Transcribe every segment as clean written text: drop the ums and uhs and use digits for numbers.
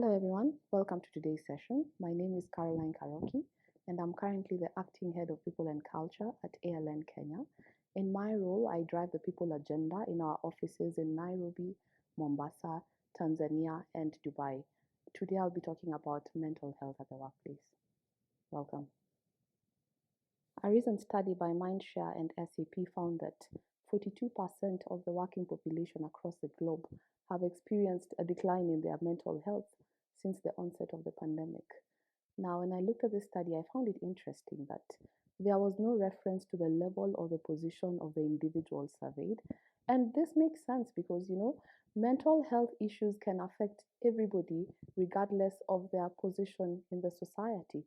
Hello everyone, welcome to today's session. My name is Karoki and I'm currently the Acting Head of People and Culture at ALN Kenya. In my role, I drive the people agenda in our offices in Nairobi, Mombasa, Tanzania and Dubai. Today I'll be talking about mental health at the workplace. Welcome. A recent study by Mindshare and SAP found that 42% of the working population across the globe have experienced a decline in their mental health since the onset of the pandemic. Now, when I looked at this study, I found it interesting that there was no reference to the level or the position of the individual surveyed. And this makes sense because, mental health issues can affect everybody regardless of their position in the society.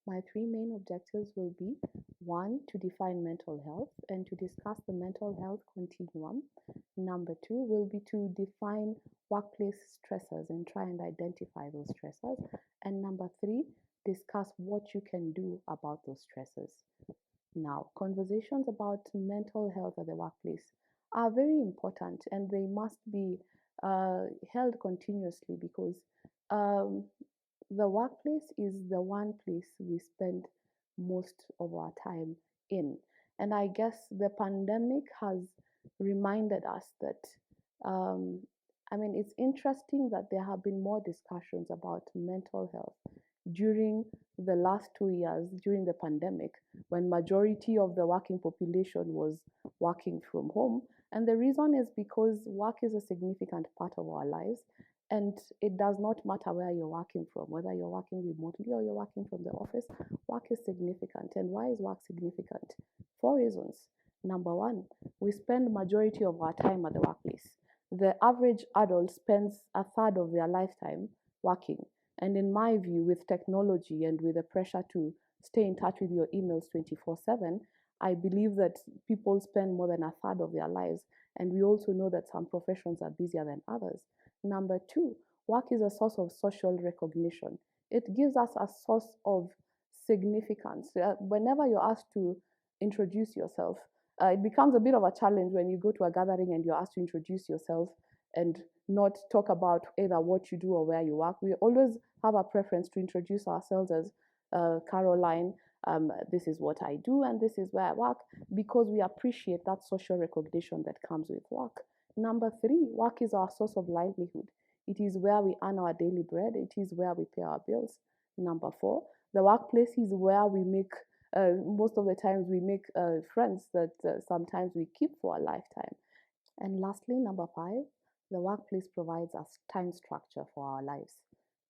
My three main objectives will be one, to define mental health and to discuss the mental health continuum. Number two will be to define workplace stressors and try and identify those stressors. And number three, discuss what you can do about those stressors. Now, conversations about mental health at the workplace are very important and they must be held continuously because the workplace is the one place we spend most of our time in. And I guess the pandemic has reminded us that, it's interesting that there have been more discussions about mental health during the last 2 years, during the pandemic, when majority of the working population was working from home. And the reason is because work is a significant part of our lives. And it does not matter where you're working from, whether you're working remotely or you're working from the office, work is significant. And why is work significant? 4 reasons. Number one, we spend majority of our time at the workplace. The average adult spends a third of their lifetime working. And in my view, with technology and with the pressure to stay in touch with your emails 24/7, I believe that people spend more than a third of their lives. And we also know that some professions are busier than others. Number two, work is a source of social recognition. It gives us a source of significance. Whenever you're asked to introduce yourself, it becomes a bit of a challenge when you go to a gathering and you're asked to introduce yourself and not talk about either what you do or where you work. We always have a preference to introduce ourselves as Caroline, this is what I do and this is where I work, because we appreciate that social recognition that comes with work. Number three, work is our source of livelihood. It is where we earn our daily bread. It is where we pay our bills. Number four, the workplace is where we make, most of the times we make friends that sometimes we keep for a lifetime. And lastly, number five, the workplace provides us time structure for our lives.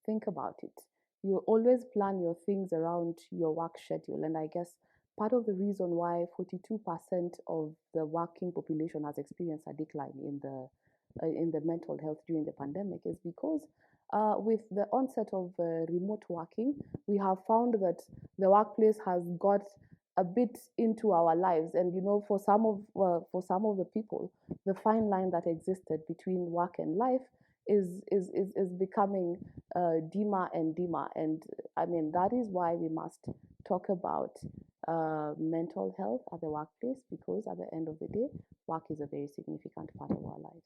Think about it. You always plan your things around your work schedule. And I guess part of the reason why 42% of the working population has experienced a decline in the mental health during the pandemic is because with the onset of remote working, we have found that the workplace has got a bit into our lives, and for some of the people, the fine line that existed between work and life is becoming dimmer and dimmer. And I mean, that is why we must talk about mental health at the workplace, because at the end of the day, work is a very significant part of our lives.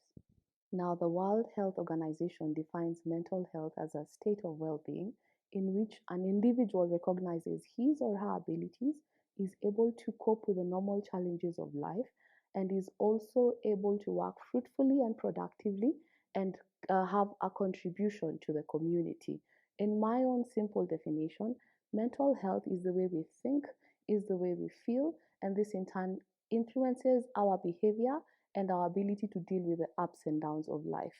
Now, the World Health Organization defines mental health as a state of well-being in which an individual recognizes his or her abilities, is able to cope with the normal challenges of life, and is also able to work fruitfully and productively and have a contribution to the community. In my own simple definition, mental health is the way we think, is the way we feel, and this in turn influences our behavior and our ability to deal with the ups and downs of life.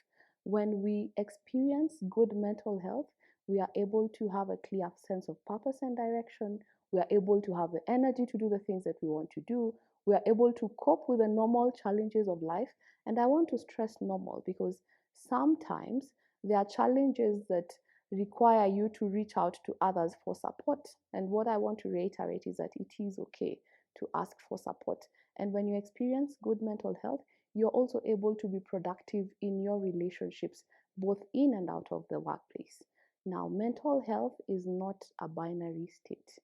When we experience good mental health, we are able to have a clear sense of purpose and direction. We are able to have the energy to do the things that we want to do. We are able to cope with the normal challenges of life. And I want to stress normal because sometimes there are challenges that require you to reach out to others for support. And what I want to reiterate is that it is okay to ask for support. And when you experience good mental health, you're also able to be productive in your relationships, both in and out of the workplace. Now, mental health is not a binary state.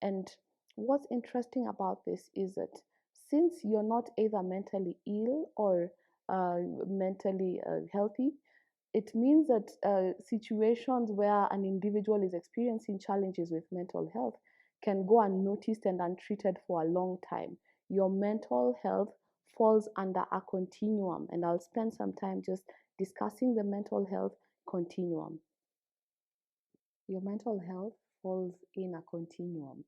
And what's interesting about this is that since you're not either mentally ill or mentally healthy, it means that situations where an individual is experiencing challenges with mental health can go unnoticed and untreated for a long time. Your mental health falls under a continuum, and I'll spend some time just discussing the mental health continuum. Your mental health falls in a continuum,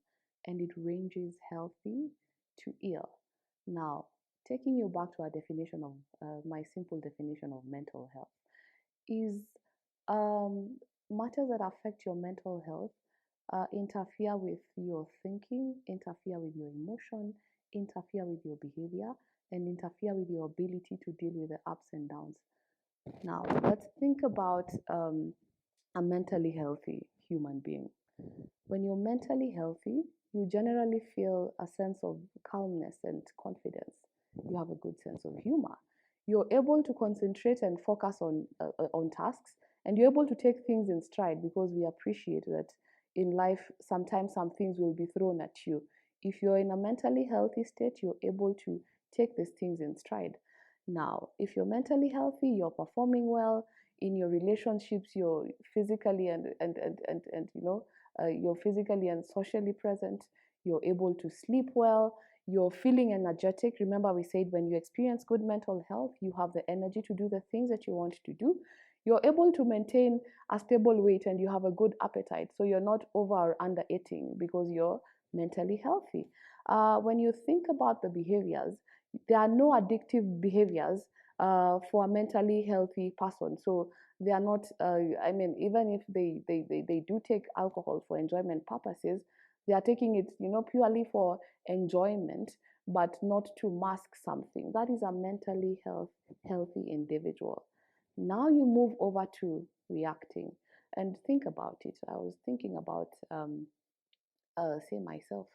and it ranges healthy to ill. Now, taking you back to our definition of my simple definition of mental health is matters that affect your mental health interfere with your thinking, interfere with your emotion, interfere with your behavior, and interfere with your ability to deal with the ups and downs. Now, let's think about a mentally healthy human being. When you're mentally healthy, you generally feel a sense of calmness and confidence. You have a good sense of humor. You're able to concentrate and focus on tasks, and you're able to take things in stride because we appreciate that in life, sometimes some things will be thrown at you. If you're in a mentally healthy state, you're able to take these things in stride. Now, if you're mentally healthy, you're performing well in your relationships, you're physically and you're physically and socially present, you're able to sleep well, you're feeling energetic. Remember, we said when you experience good mental health, you have the energy to do the things that you want to do. You're able to maintain a stable weight and you have a good appetite. So you're not over or under eating because you're mentally healthy. When you think about the behaviors, there are no addictive behaviors for a mentally healthy person. So they are not, even if they do take alcohol for enjoyment purposes, they are taking it, purely for enjoyment, but not to mask something. That is a mentally healthy individual. Now you move over to reacting and think about it. I was thinking about, say, myself.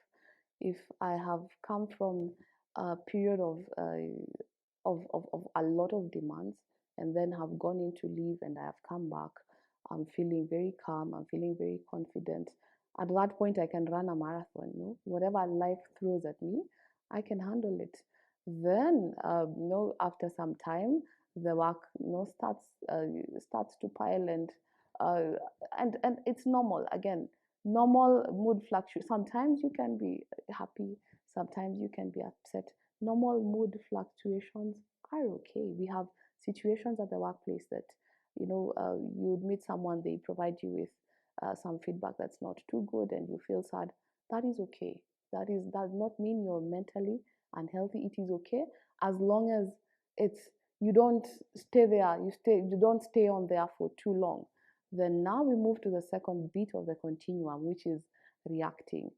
If I have come from a period of a lot of demands and then have gone into leave and I have come back, I'm feeling very calm, I'm feeling very confident. At that point, I can run a marathon. Whatever life throws at me, I can handle it. Then, after some time, the work, starts to pile, uh, and it's normal. Again, normal mood fluctuations. Sometimes you can be happy, sometimes you can be upset. Normal mood fluctuations are okay. We have situations at the workplace that, you would meet someone, they provide you with some feedback that's not too good and you feel sad. That is okay. Does not mean you're mentally unhealthy. It is okay as long as it's you don't stay there. You don't stay on there for too long. Then now we move to the second bit of the continuum, which is reacting.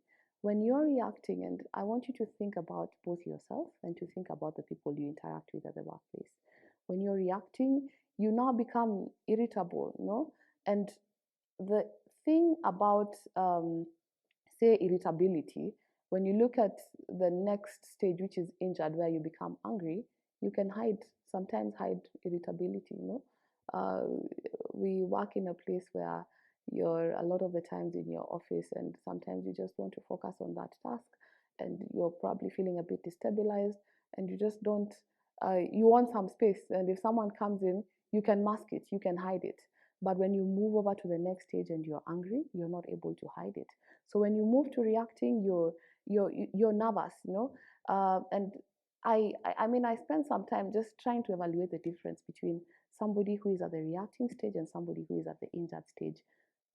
When you're reacting, and I want you to think about both yourself and to think about the people you interact with at the workplace. When you're reacting, you now become irritable, and the thing about, say, irritability, when you look at the next stage, which is injured, where you become angry, you can sometimes hide irritability. Uh, we work in a place where you're a lot of the times in your office and sometimes you just want to focus on that task and you're probably feeling a bit destabilized and you just don't, you want some space, and if someone comes in, you can mask it, you can hide it. But when you move over to the next stage and you're angry, you're not able to hide it. So when you move to reacting, you're nervous. And I spend some time just trying to evaluate the difference between somebody who is at the reacting stage and somebody who is at the injured stage.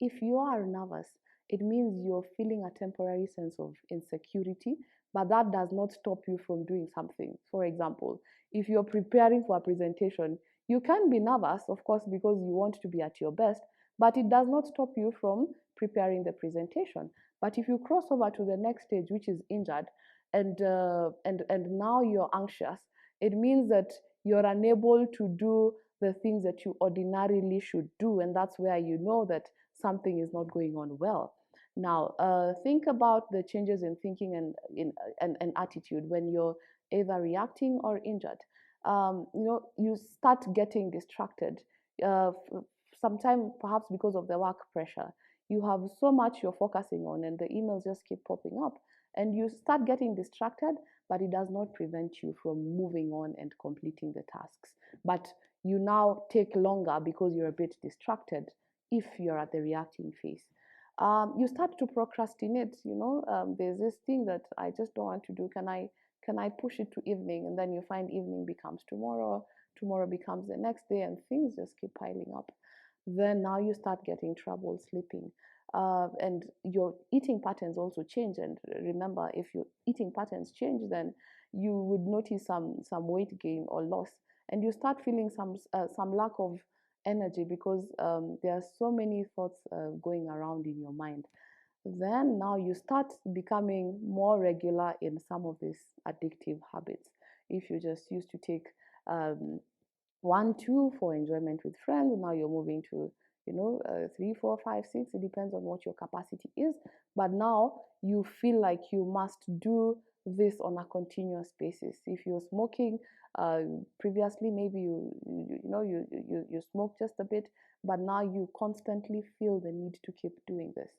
If you are nervous, it means you're feeling a temporary sense of insecurity, but that does not stop you from doing something. For example, if you're preparing for a presentation, you can be nervous, of course, because you want to be at your best, but it does not stop you from preparing the presentation. But if you cross over to the next stage, which is injured, and now you're anxious, it means that you're unable to do the things that you ordinarily should do, and that's where you know that something is not going on well. Now, think about the changes in thinking and attitude when you're either reacting or injured. You start getting distracted. Sometimes, perhaps because of the work pressure, you have so much you're focusing on, and the emails just keep popping up, and you start getting distracted. But it does not prevent you from moving on and completing the tasks. But you now take longer because you're a bit distracted if you're at the reacting phase. You start to procrastinate. There's this thing that I just don't want to do. Can I push it to evening? And then you find evening becomes tomorrow, tomorrow becomes the next day, and things just keep piling up. Then now you start getting trouble sleeping. And your eating patterns also change. And remember, if your eating patterns change, then you would notice some weight gain or loss, and you start feeling some lack of energy because there are so many thoughts going around in your mind. Then now you start becoming more regular in some of these addictive habits. If you just used to take um, 1, 2 for enjoyment with friends, now you're moving to 3, 4, 5, 6. It depends on what your capacity is, but now you feel like you must do this on a continuous basis. If you're smoking, previously maybe you smoke just a bit, but now you constantly feel the need to keep doing this.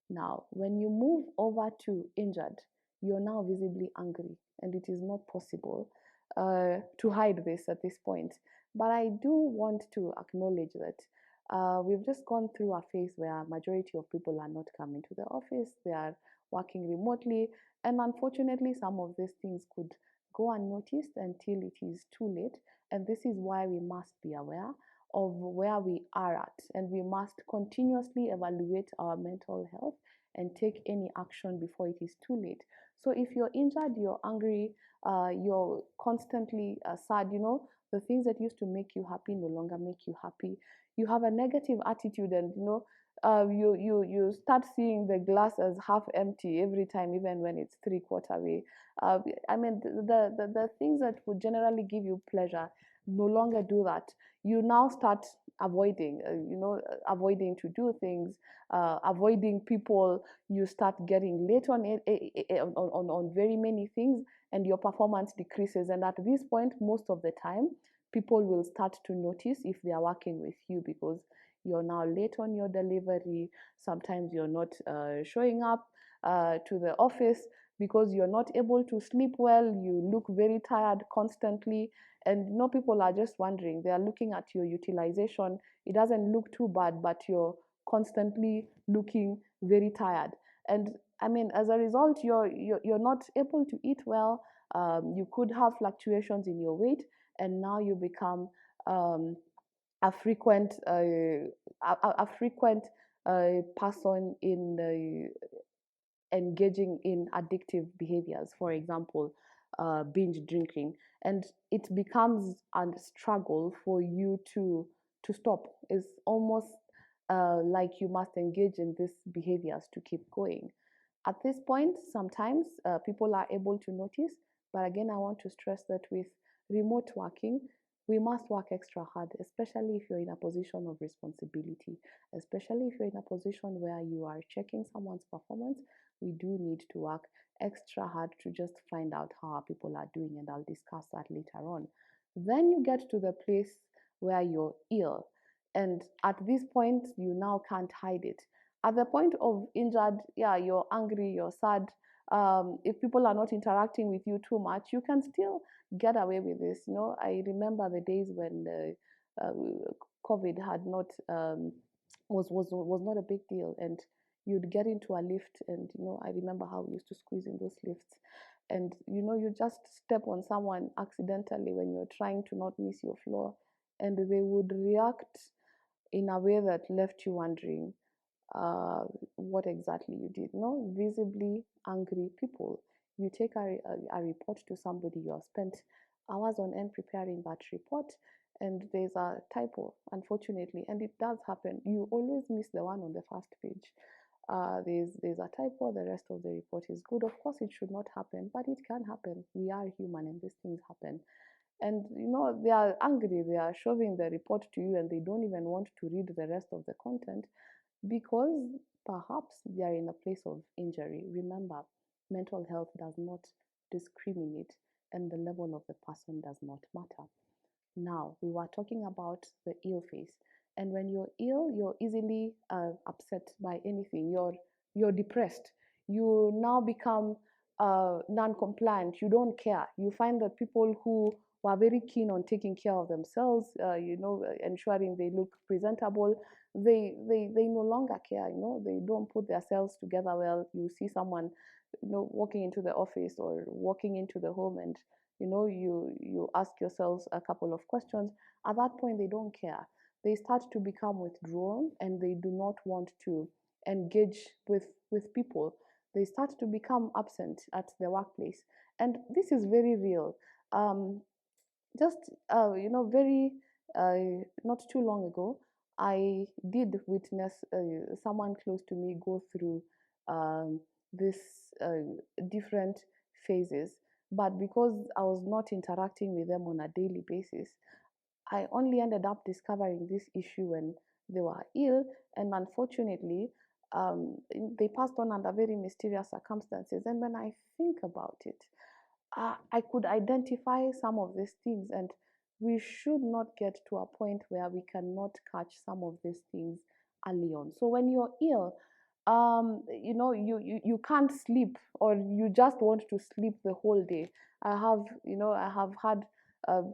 Now, when you move over to injured, you're now visibly angry, and it is not possible to hide this at this point. But I do want to acknowledge that we've just gone through a phase where majority of people are not coming to the office, they are working remotely, and unfortunately, some of these things could go unnoticed until it is too late. And this is why we must be aware of where we are at, and we must continuously evaluate our mental health and take any action before it is too late. So if you're injured, you're angry, you're constantly sad, the things that used to make you happy no longer make you happy. You have a negative attitude, and you start seeing the glass as half empty every time, even when it's three-quarter way. I mean, the things that would generally give you pleasure no longer do that. You now start avoiding, avoiding to do things, avoiding people. You start getting late on very many things, and your performance decreases. And at this point, most of the time, people will start to notice if they are working with you, because you're now late on your delivery. Sometimes you're not showing up to the office because you're not able to sleep well. You look very tired constantly, and people are just wondering. They are looking at your utilization. It doesn't look too bad, but you're constantly looking very tired. And I mean, as a result, you're not able to eat well. You could have fluctuations in your weight, and now you become a frequent person in engaging in addictive behaviors, for example, binge drinking, and it becomes a struggle for you to stop. It's almost like you must engage in these behaviors to keep going. At this point, sometimes people are able to notice, but again, I want to stress that with remote working, we must work extra hard, especially if you're in a position of responsibility, especially if you're in a position where you are checking someone's performance. We do need to work extra hard to just find out how our people are doing, and I'll discuss that later on. Then you get to the place where you're ill, and at this point, you now can't hide it. At the point of injured, yeah, you're angry, you're sad. If people are not interacting with you too much, you can still get away with this. I remember the days when COVID had not was not a big deal, and you'd get into a lift, and I remember how we used to squeeze in those lifts, and you just step on someone accidentally when you're trying to not miss your floor, and they would react in a way that left you wondering uh, what exactly you did. Visibly angry people. You take a report to somebody, you have spent hours on end preparing that report, and there's a typo, unfortunately, and it does happen. You always miss the one on the first page. There's a typo, the rest of the report is good. Of course, it should not happen, but it can happen. We are human, and these things happen. And they are angry, they are shoving the report to you, and they don't even want to read the rest of the content because perhaps they are in a place of injury. Remember, mental health does not discriminate, and the level of the person does not matter. Now, we were talking about the ill phase. And when you're ill, you're easily upset by anything. You're depressed. You now become non-compliant. You don't care. You find that people who who are very keen on taking care of themselves, ensuring they look presentable, they no longer care. They don't put themselves together well. You see someone, walking into the office or walking into the home, and you ask yourselves a couple of questions. At that point, they don't care. They start to become withdrawn, and they do not want to engage with people. They start to become absent at the workplace, and this is very real. Just very not too long ago, I did witness someone close to me go through this different phases, but because I was not interacting with them on a daily basis, I only ended up discovering this issue when they were ill, and unfortunately, they passed on under very mysterious circumstances. And when I think about it, I could identify some of these things, and we should not get to a point where we cannot catch some of these things early on. So when you're ill, you can't sleep, or you just want to sleep the whole day. I have had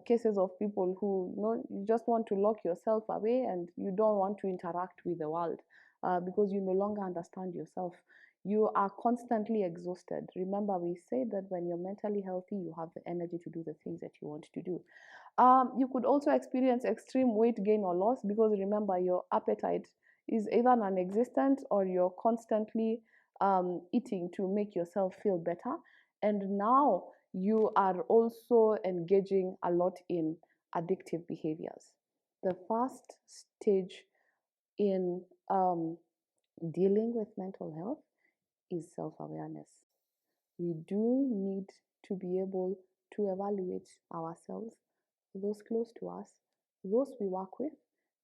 cases of people who, you just want to lock yourself away, and you don't want to interact with the world because you no longer understand yourself. You are constantly exhausted. Remember, we said that when you're mentally healthy, you have the energy to do the things that you want to do. You could also experience extreme weight gain or loss, because remember, your appetite is either non-existent, or you're constantly eating to make yourself feel better. And now you are also engaging a lot in addictive behaviors. The first stage in dealing with mental health is self-awareness. We do need to be able to evaluate ourselves, those close to us, those we work with,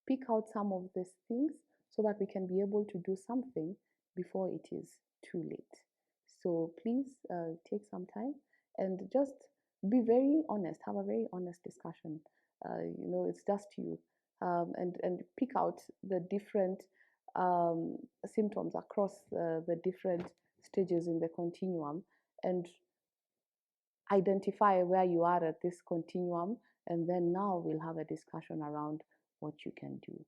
pick out some of these things so that we can be able to do something before it is too late. So please take some time and just be very honest, have a very honest discussion. It's just you, and pick out the different symptoms across the different stages in the continuum, and identify where you are at this continuum, and then now we'll have a discussion around what you can do.